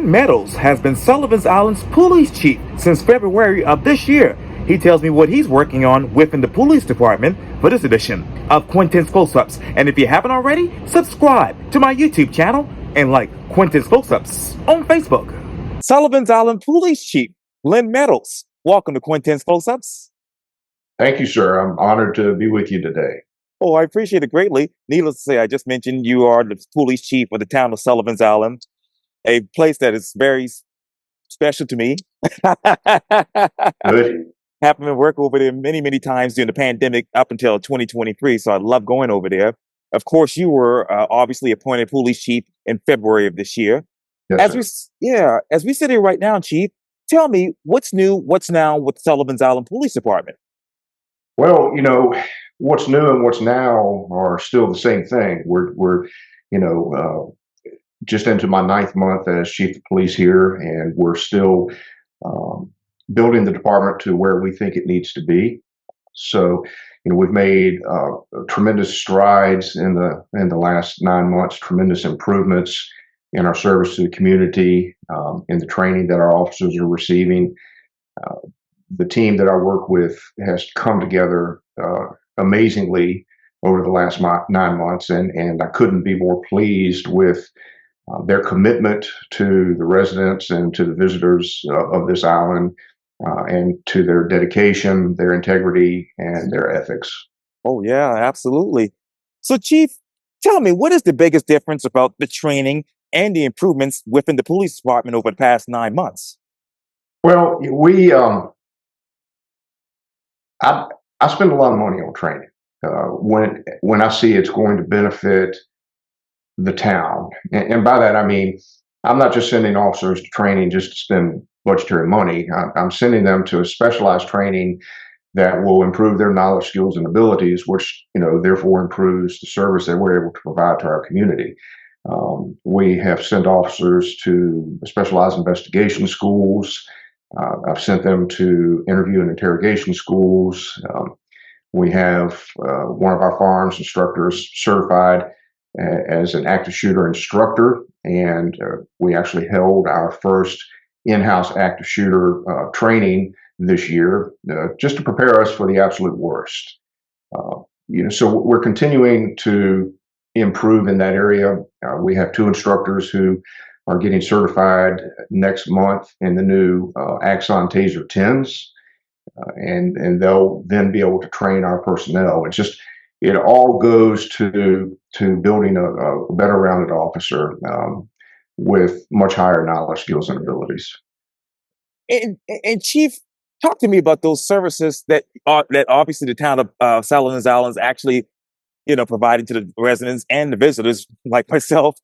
Len Meadows has been Sullivan's Island's police chief since February of this year. He tells me what he's working on within the police department for this edition of Quintin's Close-Ups. And if you haven't already, subscribe to my YouTube channel and like Quintin's Close-Ups on Facebook. Sullivan's Island Police Chief Len Meadows, welcome to Quintin's Close-Ups. Thank you, sir. I'm honored to be with you today. Oh, I appreciate it greatly. Needless to say, I just mentioned you are the police chief of the town of Sullivan's Island, a place that is very special to me. Good. Happened to work over there many, many times during the pandemic up until 2023, so I love going over there. Of course, you were obviously appointed police chief in February of this year. Yes, sir. As we sit here right now, Chief, tell me what's new, what's now with Sullivan's Island Police Department. Well, what's new and what's now are still the same thing. We're just into my ninth month as chief of police here, and we're still building the department to where we think it needs to be. So, we've made tremendous strides in the last 9 months, tremendous improvements in our service to the community, in the training that our officers are receiving. The team that I work with has come together amazingly over the last 9 months, and I couldn't be more pleased with their commitment to the residents and to the visitors of this island, and to their dedication, their integrity, and their ethics. Oh, yeah, absolutely. So, Chief, tell me, what is the biggest difference about the training and the improvements within the police department over the past 9 months? Well, I spend a lot of money on training when I see it's going to benefit the town, and by that I mean I'm not just sending officers to training just to spend budgetary money. I'm sending them to a specialized training that will improve their knowledge, skills, and abilities, which therefore improves the service that we're able to provide to our community. We have sent officers to specialized investigation schools. I've sent them to interview and interrogation schools. We have one of our firearms instructors certified as an active shooter instructor, and we actually held our first in-house active shooter training this year, just to prepare us for the absolute worst. So we're continuing to improve in that area. We have 2 instructors who are getting certified next month in the new Axon Taser 10s, and they'll then be able to train our personnel. It all goes to building a better rounded officer with much higher knowledge, skills, and abilities. And Chief, talk to me about those services that obviously the town of Sullivan's Island is actually, providing to the residents and the visitors like myself.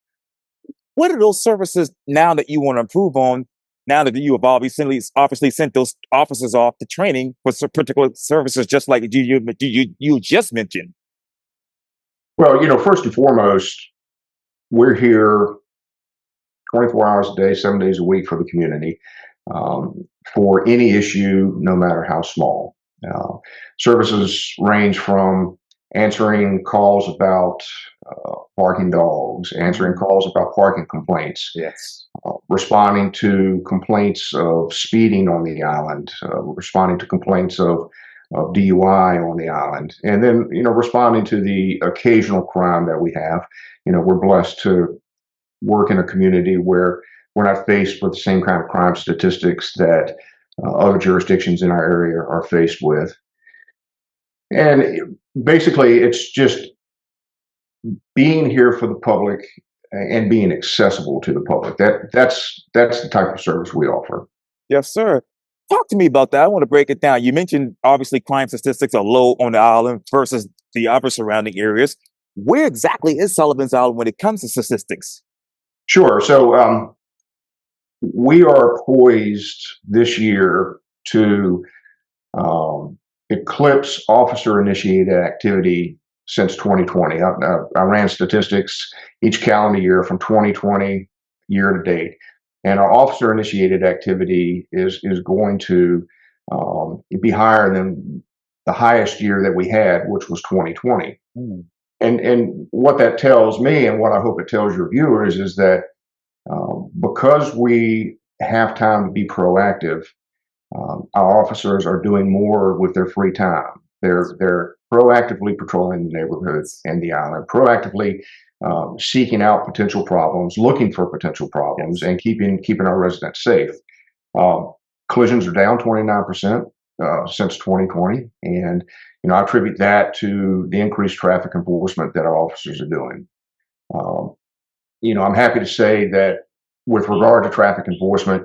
What are those services now that you want to improve on? Now that you have obviously sent those officers off to training for some particular services, just like you just mentioned. Well, first and foremost, we're here 24 hours a day, 7 days a week for the community, for any issue, no matter how small. Services range from answering calls about barking dogs, answering calls about parking complaints, Yes. Responding to complaints of speeding on the island, responding to complaints of DUI on the island, and then responding to the occasional crime that we have. We're blessed to work in a community where we're not faced with the same kind of crime statistics that other jurisdictions in our area are faced with. And basically, it's just being here for the public and being accessible to the public. That's the type of service we offer. Yes, sir. Talk to me about that. I want to break it down. You mentioned obviously crime statistics are low on the island versus the other surrounding areas. Where exactly is Sullivan's Island when it comes to statistics? Sure. So we are poised this year to eclipse officer-initiated activity since 2020. I ran statistics each calendar year from 2020 year to date, and our officer-initiated activity is going to be higher than the highest year that we had, which was 2020. Mm. And what that tells me, and what I hope it tells your viewers, is that because we have time to be proactive, our officers are doing more with their free time. They're proactively patrolling the neighborhood and the island, proactively seeking out potential problems, looking for potential problems, Yes. and keeping our residents safe. Um, Collisions are down 29% since 2020, and I attribute that to the increased traffic enforcement that our officers are doing. Um, I'm happy to say that with regard to traffic enforcement,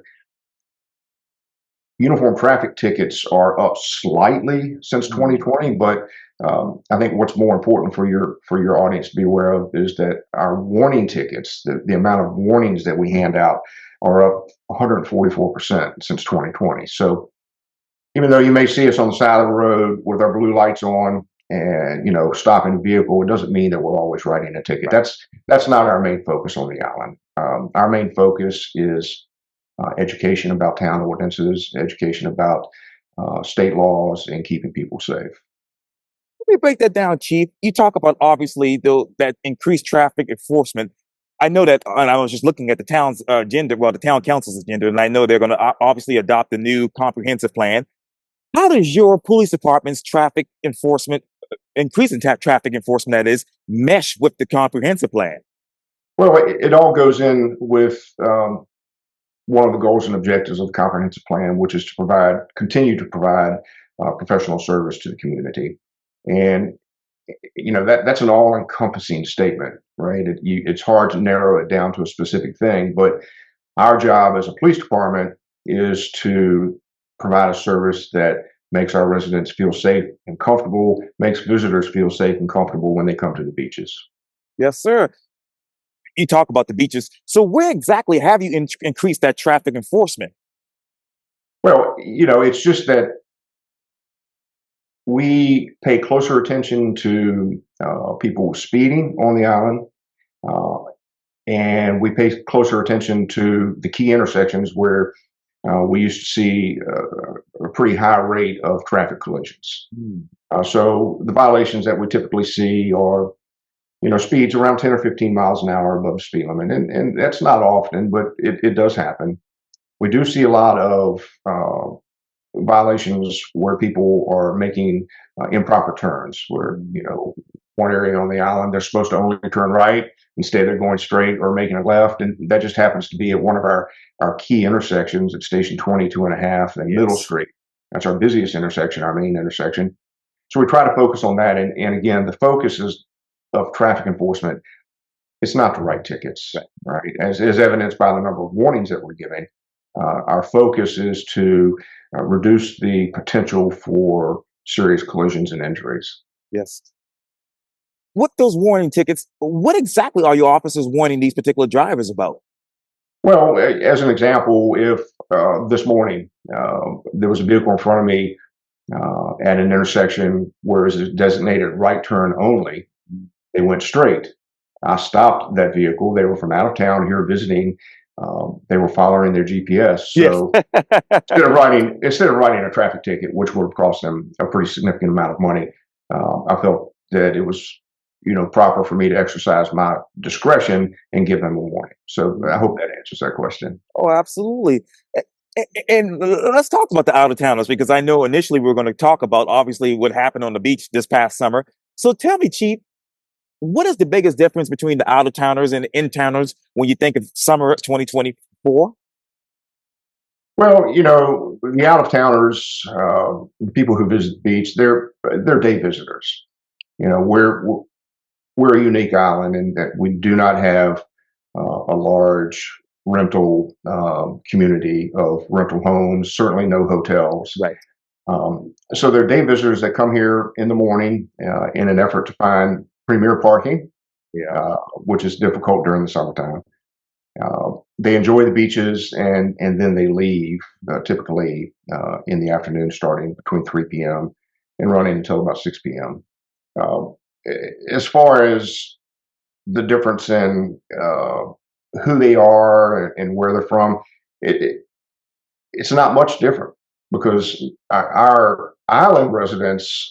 uniform traffic tickets are up slightly since Mm. 2020, but I think what's more important for your audience to be aware of is that our warning tickets, the amount of warnings that we hand out, are up 144% since 2020. So even though you may see us on the side of the road with our blue lights on and stopping the vehicle, it doesn't mean that we're always writing a ticket. Right. That's not our main focus on the island. Our main focus is education about town ordinances, education about state laws, and keeping people safe. Let me break that down, Chief. You talk about obviously that increased traffic enforcement. I know that, and I was just looking at the town's agenda, well, the town council's agenda, and I know they're going to obviously adopt a new comprehensive plan. How does your police department's traffic enforcement, increasing traffic enforcement, that is, mesh with the comprehensive plan? Well, it all goes in with one of the goals and objectives of the comprehensive plan, which is to continue to provide professional service to the community. And that's an all-encompassing statement, right? It's hard to narrow it down to a specific thing, but our job as a police department is to provide a service that makes our residents feel safe and comfortable, makes visitors feel safe and comfortable when they come to the beaches. Yes, sir. You talk about the beaches. So where exactly have you increased that traffic enforcement? Well, it's just that we pay closer attention to people speeding on the island, uh, and we pay closer attention to the key intersections where we used to see a pretty high rate of traffic collisions. Mm. So the violations that we typically see are, speeds around 10 or 15 miles an hour above the speed limit, and that's not often, but it does happen. We do see a lot of violations where people are making improper turns, where one area on the island they're supposed to only turn right, instead they're going straight or making a left, and that just happens to be at one of our key intersections at Station 22 and a half and Middle Yes. Street. That's our busiest intersection, our main intersection. So we try to focus on that, and again, the focus is of traffic enforcement. It's not to write tickets, Right. right? As evidenced by the number of warnings that we're giving. Our focus is to reduce the potential for serious collisions and injuries. Yes. What those warning tickets, what exactly are your officers warning these particular drivers about? Well, as an example, if this morning there was a vehicle in front of me at an intersection where it was designated right turn only, they went straight. I stopped that vehicle. They were from out of town here visiting. They were following their GPS. Yes. So instead of writing a traffic ticket, which would have cost them a pretty significant amount of money, I felt that it was proper for me to exercise my discretion and give them a warning. So I hope that answers that question. Oh, absolutely. And let's talk about the out of towners because I know initially we were going to talk about obviously what happened on the beach this past summer. So tell me, Chief, what is the biggest difference between the out of towners and the in towners when you think of summer 2024? Well, the out of towners, the people who visit the beach, they're day visitors. We're a unique island in that we do not have a large rental community of rental homes. Certainly, no hotels. Right. So they're day visitors that come here in the morning in an effort to find premier parking, Yeah. which is difficult during the summertime. They enjoy the beaches and then they leave typically in the afternoon, starting between 3 p.m. and running until about 6 p.m. Uh, as far as the difference in who they are and where they're from, it's not much different because our island residents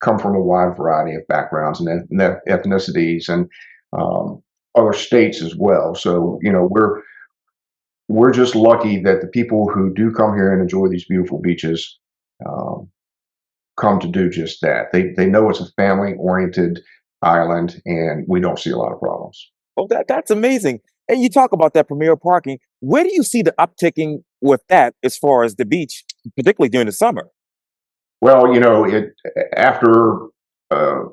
come from a wide variety of backgrounds and ethnicities and um, other states as well. So we're we're just lucky that the people who do come here and enjoy these beautiful beaches um, come to do just that. They know it's a family oriented island, and we don't see a lot of problems. Oh, that's amazing. And you talk about that premier parking. Where do you see the upticking with that as far as the beach, particularly during the summer? Well, it after uh,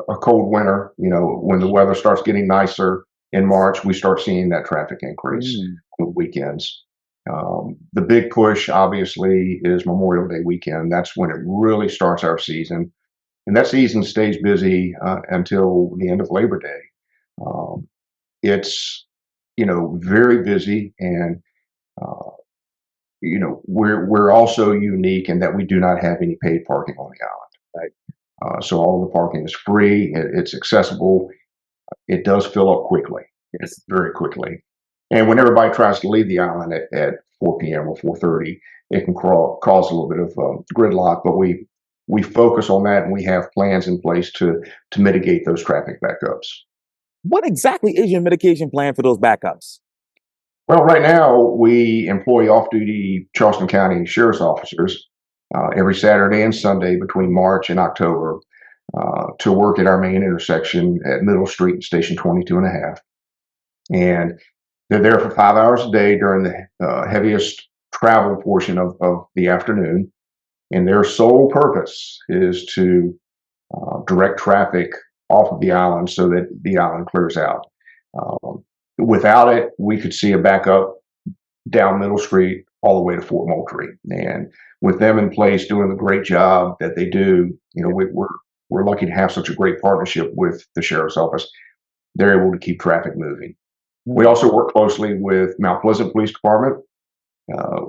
a cold winter, when the weather starts getting nicer in March, we start seeing that traffic increase Mm. on the weekends. The big push, obviously, is Memorial Day weekend. That's when it really starts our season, and that season stays busy until the end of Labor Day. Um, it's very busy, and uh, we're also unique in that we do not have any paid parking on the island. Right. So all the parking is free. It's accessible. It does fill up quickly, Yes. very quickly. And when everybody tries to leave the island at 4 p.m. or 4:30, it can cause a little bit of gridlock. But we focus on that, and we have plans in place to mitigate those traffic backups. What exactly is your mitigation plan for those backups? Well, right now we employ off-duty Charleston County sheriff's officers every Saturday and Sunday between March and October to work at our main intersection at Middle Street and Station 22 and a half. And they're there for 5 hours a day during the heaviest travel portion of the afternoon. And their sole purpose is to direct traffic off of the island so that the island clears out. Um, Without it, we could see a backup down Middle Street all the way to Fort Moultrie. And with them in place doing the great job that they do, we're lucky to have such a great partnership with the sheriff's office. They're able to keep traffic moving. We Mm. also work closely with Mount Pleasant Police Department. Uh,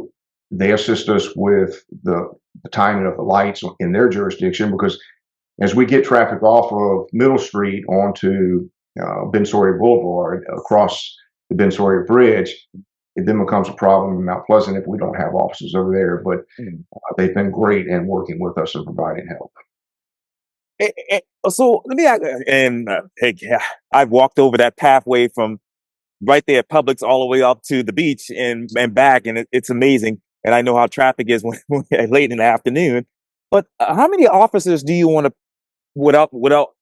they assist us with the timing of the lights in their jurisdiction because as we get traffic off of Middle Street onto Ben Sawyer Boulevard across the Ben Sawyer Bridge, it then becomes a problem in Mount Pleasant if we don't have officers over there. But Mm. they've been great in working with us and providing help. So let me ask, and hey, yeah, I've walked over that pathway from right there at Publix all the way up to the beach and back, and it's amazing. And I know how traffic is when late in the afternoon. But how many officers do you want to, without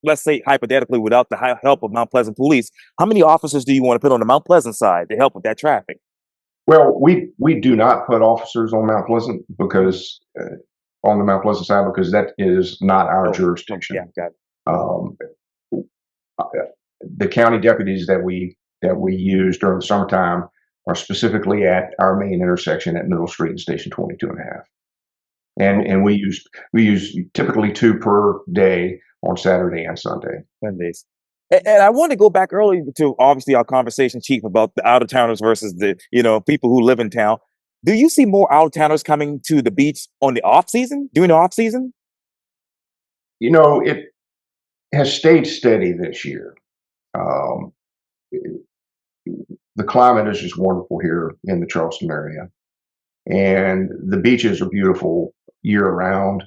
let's say hypothetically, without the help of Mount Pleasant Police, how many officers do you want to put on the Mount Pleasant side to help with that traffic? Well, we do not put officers on Mount Pleasant because on the Mount Pleasant side because that is not our Oh, oh, yeah, jurisdiction. got it. Um, uh, the county deputies that we use during the summertime are specifically at our main intersection at Middle Street and Station 22 and a half. And we use typically two per day on Saturday and Sunday. Sundays. And I want to go back early to obviously our conversation, Chief, about the out of towners versus the people who live in town. Do you see more out of towners coming to the beach on the off season during the off season? It has stayed steady this year. Um, the climate is just wonderful here in the Charleston area, and the beaches are beautiful year round.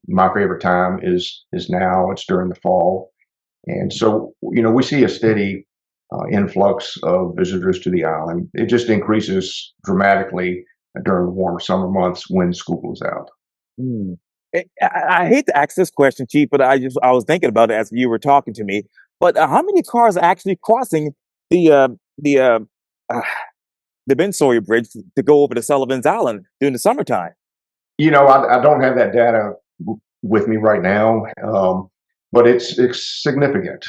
My favorite time is now. It's during the fall, and so we see a steady influx of visitors to the island. It just increases dramatically during the warmer summer months when school is out. Hmm. I hate to ask this question, Chief, but I was thinking about it as you were talking to me. But how many cars are actually crossing the uh, the uh, uh, the Ben Sawyer Bridge to go over to Sullivan's Island during the summertime? I don't have that data with me right now, but it's significant.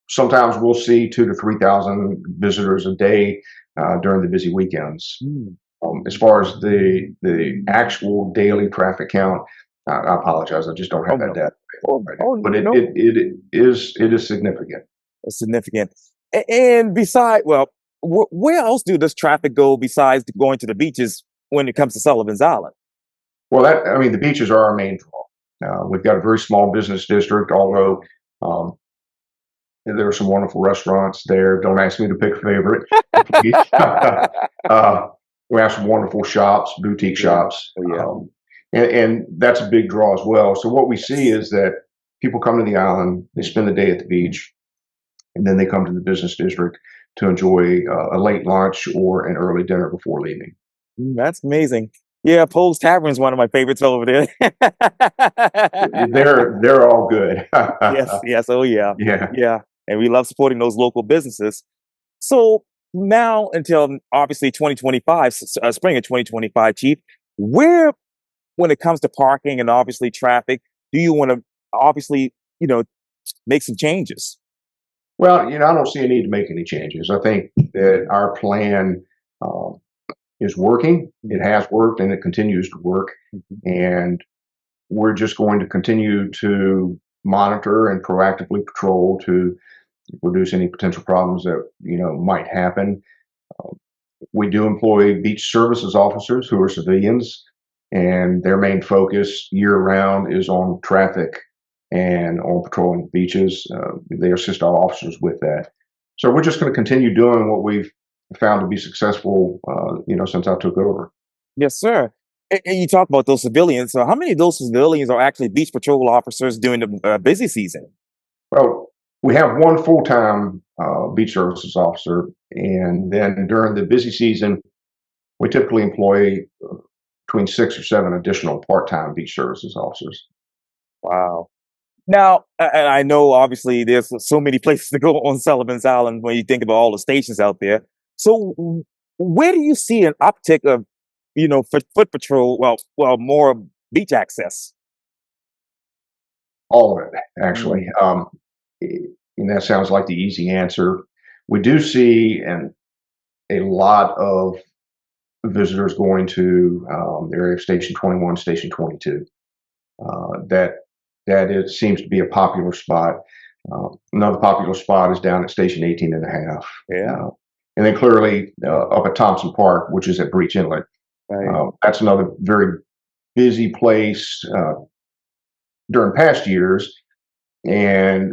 Sometimes we'll see 2 to 3,000 visitors a day during the busy weekends. Hmm. As far as the actual daily traffic count, I apologize. I just don't Oh have that no! data Oh, right now. oh But it no! it, it is significant. It's significant. And beside, well, where else does traffic go besides going to the beaches when it comes to Sullivan's Island? Well, the beaches are our main draw. We've got a very small business district, although um, there are some wonderful restaurants there. Don't ask me to pick a favorite, please. uh, we have some wonderful shops, boutique Yeah. shops, Oh yeah. and that's a big draw as well. So what we see is that people come to the island, they spend the day at the beach, and then they come to the business district to enjoy a late lunch or an early dinner before leaving. That's amazing. Yeah, Pole's Tavern is one of my favorites over there. They're all good. Yes, yes, oh yeah, Yeah. yeah, and we love supporting those local businesses. So now until obviously 2025, spring of 2025, Chief, where, when it comes to parking and obviously traffic, do you want to obviously, you know, make some changes? Well, I don't see a need to make any changes. I think that our plan um, is working. It Mhm, has worked and it continues to work. mhm. And we're just going to continue to monitor and proactively patrol to reduce any potential problems that might happen. Um, we do employ beach services officers who are civilians, and their main focus year round is on traffic and on patrolling beaches. They assist our officers with that. So we're just going to continue doing what we've found to be successful, since I took over. Yes, sir. And you talk about those civilians. So how many of those civilians are actually beach patrol officers during the busy season? Well, we have one full-time beach services officer, and then during the busy season, we typically employ between 6 or 7 additional part-time beach services officers. Wow. Now, and I know obviously there's so many places to go on Sullivan's Island when you think about all the stations out there. So, where do you see an uptick of, foot patrol? Well, more beach access. All of it, actually. Mm, And that sounds like the easy answer. We do see a lot of visitors going to the area of Station 21, Station 22. That seems to be a popular spot. Another popular spot is down at Station 18 and a half. yeah. And then clearly up at Thompson Park, which is at Breach Inlet. Right. That's another very busy place during past years. And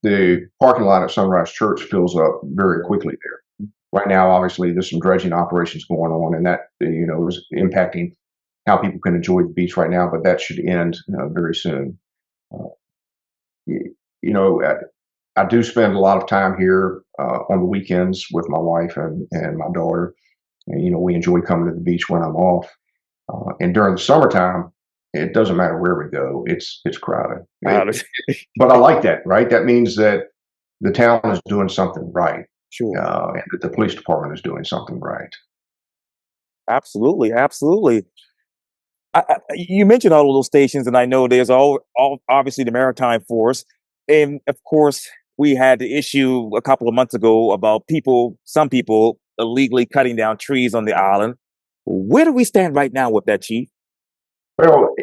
the parking lot at Sunrise Church fills up very quickly there. Right now, obviously, there's some dredging operations going on, and that is impacting how people can enjoy the beach right now. But that should end very soon. Uh, y- I do spend a lot of time here on the weekends with my wife and my daughter, and we enjoy coming to the beach when I'm off. And during the summertime, it doesn't matter where we go; it's crowded. Wow. But I like that, right? That means that the town is doing something right, Sure. and that the police department is doing something right. Absolutely. Absolutely. You mentioned all of those stations, and I know there's all obviously the Maritime Force, and of course we had the issue a couple of months ago about some people illegally cutting down trees on the island. Where do we stand right now with that, Chief? Well,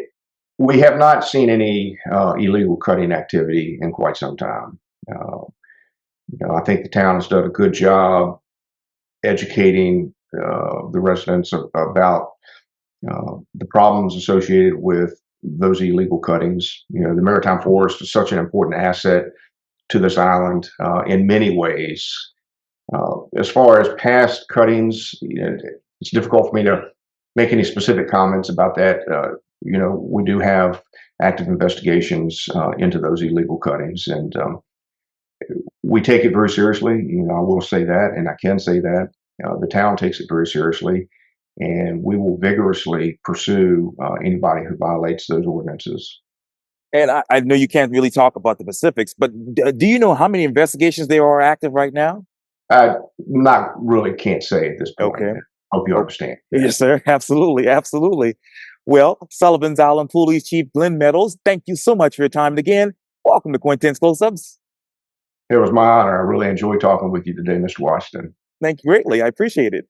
we have not seen any illegal cutting activity in quite some time. Uh, I think the town has done a good job educating the residents about the problems associated with those illegal cuttings. The maritime forest is such an important asset to this island in many ways. As far as past cuttings, it's difficult for me to make any specific comments about that. We do have active investigations into those illegal cuttings, and we take it very seriously. I will say that, and I can say that the town takes it very seriously, and we will vigorously pursue anybody who violates those ordinances. And I know you can't really talk about the Pacifics, but do you know how many investigations there are active right now? I not really can't say at this point. Okay. Hope you Oh, understand. Yeah, yes, sir. Absolutely. Absolutely. Well, Sullivan's Island Police Chief Glenn Meadows, thank you so much for your time. And again, welcome to Quintin's Close Ups. it was my honor. I really enjoyed talking with you today, Mr. Washington. Thank you greatly. I appreciate it.